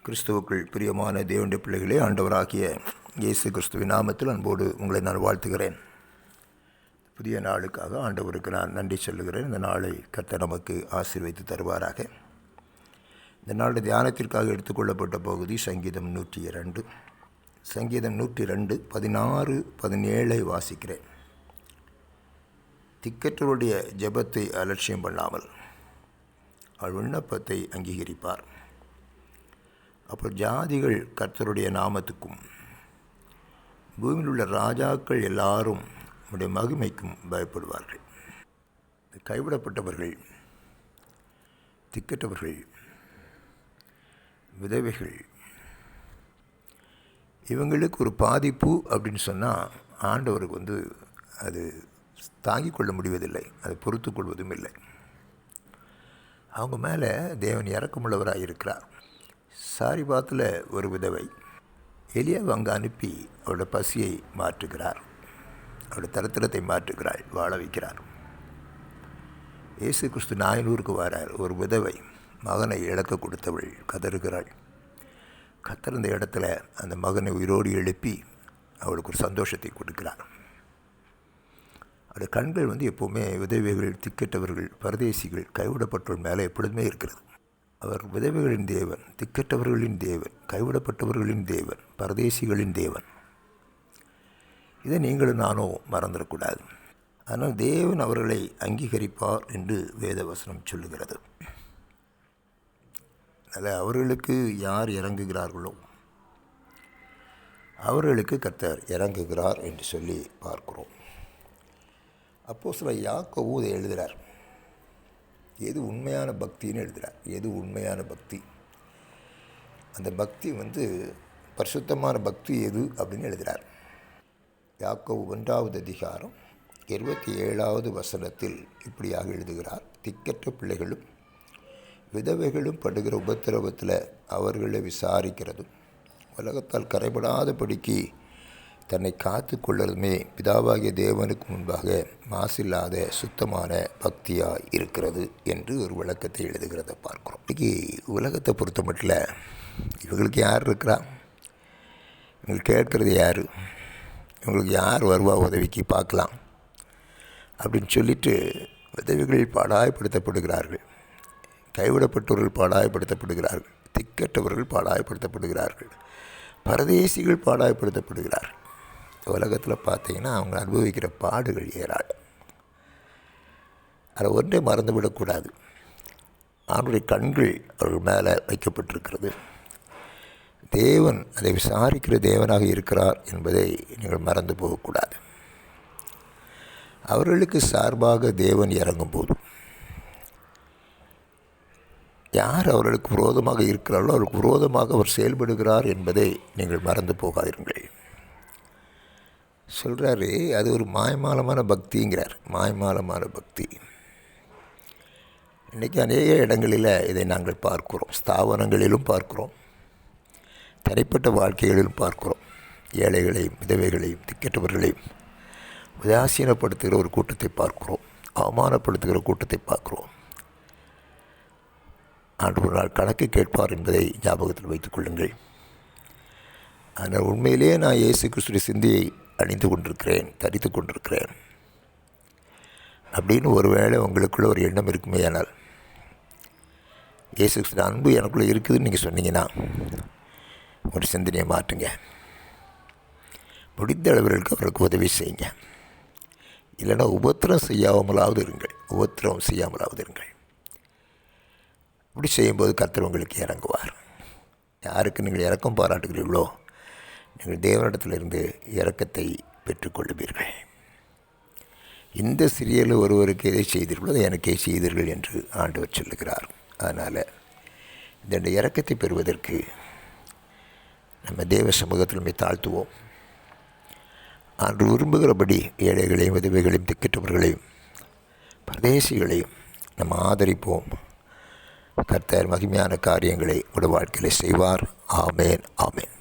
கிறிஸ்துவுக்குள் பிரியமான தேவனுடைய பிள்ளைகளே, ஆண்டவராகிய இயேசு கிறிஸ்துவின் நாமத்தில் அன்போடு உங்களை நான் வாழ்த்துகிறேன். புதிய நாளுக்காக ஆண்டவருக்கு நான் நன்றி சொல்லுகிறேன். இந்த நாளை கர்த்தர் நமக்கு ஆசீர்வதித்து தருவாராக. இந்த நாளுடைய தியானத்திற்காக எடுத்துக்கொள்ளப்பட்ட பகுதி சங்கீதம் 102. சங்கீதம் 102 16, 17 வாசிக்கிறேன். திக்கற்றவருடைய ஜெபத்தை அலட்சியம் பண்ணாமல் அவள் விண்ணப்பத்தை அங்கீகரிப்பார். அப்போ ஜாதிகள் கர்த்தருடைய நாமத்துக்கும் பூமியில் உள்ள ராஜாக்கள் எல்லாரும் உடைய மகிமைக்கும் பயப்படுவார்கள். கைவிடப்பட்டவர்கள், திக்கற்றவர்கள், விதவைகள், இவங்களுக்கு ஒரு பாதிப்பு அப்படின்னு சொன்னால் ஆண்டவருக்கு அது தாங்கிக் கொள்ள முடிவதில்லை, அதை பொறுத்து கொள்வதும் இல்லை. அவங்க மேலே தேவன் இரக்கமுள்ளவராக இருக்கிறார். சாரிபாத்தில் ஒரு விதவை, எலியாவை அங்கே அனுப்பி அவருடைய பசியை மாற்றுகிறார், அவருடைய தரித்திரத்தை மாற்றுகிறாள், வாழ வைக்கிறார். இயேசு கிறிஸ்து நாயனூருக்கு வரார். ஒரு விதவை மகனை இழக்க கொடுத்தவள் கதறுகிறாள். கத்தர் இந்த இடத்துல அந்த மகனை உயிரோடு எழுப்பி அவளுக்கு ஒரு சந்தோஷத்தை கொடுக்கிறார். அவருடைய கண்கள் எப்போவுமே விதவைகள், திக்கற்றவர்கள், பரதேசிகள், கைவிடப்பட்டவர்கள் மேலே எப்பொழுதுமே இருக்கிறது. அவர் விதவைகளின் தேவன், திக்கற்றவர்களின் தேவன், கைவிடப்பட்டவர்களின் தேவன், பரதேசிகளின் தேவன். இதை நீங்களும் நானும் மறந்துடக்கூடாது. ஆனால் தேவன் அவர்களை அங்கீகரிப்பார் என்று வேதவசனம் சொல்லுகிறது. அதில் அவர்களுக்கு யார் இறங்குகிறார்களோ அவர்களுக்கு கர்த்தர் இறங்குகிறார் என்று சொல்லி பார்க்கிறோம். அப்போஸ்தலன் யாக்கோபு இதை எழுதுகிறார். எது உண்மையான பக்தின்னு எழுதுகிறார். எது உண்மையான பக்தி, அந்த பக்தி பரிசுத்தமான பக்தி எது அப்படின்னு எழுதுகிறார். யாக்கோபு 1வது அதிகாரம் 27வது வசனத்தில் இப்படியாக எழுதுகிறார். திக்கற்ற பிள்ளைகளும் விதவைகளும் படுகிற உபத்திரவத்தில் அவர்களை விசாரிக்கிறதும் உலகத்தால் கரைபடாதபடிக்கு தன்னை காத்து கொள்ளுறதுமே பிதாவாகிய தேவனுக்கு முன்பாக மாசில்லாத சுத்தமான பக்தியாக இருக்கிறது என்று ஒரு விளக்கத்தை எழுதுகிறத பார்க்குறோம். இன்றைக்கி உலகத்தை பொறுத்த மட்டும் இவங்களுக்கு யார் இருக்கிறா, இவங்களுக்கு கேட்குறது யார், இவங்களுக்கு யார் வருவா உதவிக்கு பார்க்கலாம் அப்படின்னு சொல்லிட்டு விதவைகள் பாடாயப்படுத்தப்படுகிறார்கள், கைவிடப்பட்டவர்கள் பாடாயப்படுத்தப்படுகிறார்கள், திக்கற்றவர்கள் பாடாயப்படுத்தப்படுகிறார்கள், பரதேசிகள் பாடாயப்படுத்தப்படுகிறார்கள். உலகத்தில் பார்த்தீங்கன்னா அவங்க அனுபவிக்கிற பாடுகள் ஏராளம். அதை ஒன்றே மறந்துவிடக்கூடாது. அவருடைய கண்கள் அவர்கள் மேலே வைக்கப்பட்டிருக்கிறது. தேவன் அதை விசாரிக்கிற தேவனாக இருக்கிறார் என்பதை நீங்கள் மறந்து போகக்கூடாது. அவர்களுக்கு சார்பாக தேவன் இறங்கும்போது யார் அவர்களுக்கு விரோதமாக இருக்கிறார்களோ அவர்களுக்கு விரோதமாக அவர் செயல்படுகிறார் என்பதை நீங்கள் மறந்து போகாதீர்கள். சொல்கிறாரு, அது ஒரு மாய்மாலமான பக்திங்கிறார். மாய்மாலமான பக்தி. இன்றைக்கி அநேக இடங்களில் இதை நாங்கள் பார்க்கிறோம். ஸ்தாபனங்களிலும் பார்க்கிறோம், தனிப்பட்ட வாழ்க்கைகளிலும் பார்க்கிறோம். ஏழைகளையும் விதவைகளையும் திக்கற்றவர்களையும் உதாசீனப்படுத்துகிற ஒரு கூட்டத்தை பார்க்கிறோம், அவமானப்படுத்துகிற கூட்டத்தை பார்க்கிறோம். ஆண்டு ஒரு நாள் கணக்கு கேட்பார் என்பதை ஞாபகத்தில் வைத்துக் கொள்ளுங்கள். ஆனால் உண்மையிலேயே நான் இயேசு கிறிஸ்துவின் சிந்தையை அணிந்து கொண்டிருக்கிறேன், தரித்து கொண்டிருக்கிறேன் அப்படின்னு ஒருவேளை உங்களுக்குள்ள ஒரு எண்ணம் இருக்குமே, ஆனால் இயேசு கிறிஸ்துவின் அன்பு எனக்குள்ளே இருக்குதுன்னு நீங்கள் சொன்னீங்கன்னா ஒரு சிந்தனையை மாற்றுங்க. முடிந்த அளவிற்கு அவருக்கு உதவி செய்யுங்க. இல்லைன்னா உபத்திரம் செய்யாமலாவது இருங்கள். இப்படி செய்யும்போது கர்த்தர் உங்களுக்கு இறங்குவார். யாருக்கு நீங்கள் இரக்கம் பாராட்டுகிறீர்களோ நீங்கள் தேவனிடத்திலிருந்து இரக்கத்தை பெற்றுக்கொள்ளுவீர்கள். இந்த சிறியல ஒருவருக்கு எதை செய்தீர்களோ அதை எனக்கே செய்தீர்கள் என்று ஆண்டவர் சொல்லுகிறார். அதனால் இந்த இரக்கத்தை பெறுவதற்கு நம்ம தேவ சமூகத்தில் தாழ்த்துவோம். ஆண்டு விரும்புகிறபடி ஏழைகளையும் விதவைகளையும் திக்கற்றவர்களையும் பரதேசிகளையும் நம்ம ஆதரிப்போம். கர்த்தர் மகிமையான காரியங்களை உடைய வாழ்க்கையில் செய்வார். ஆமேன், ஆமேன்.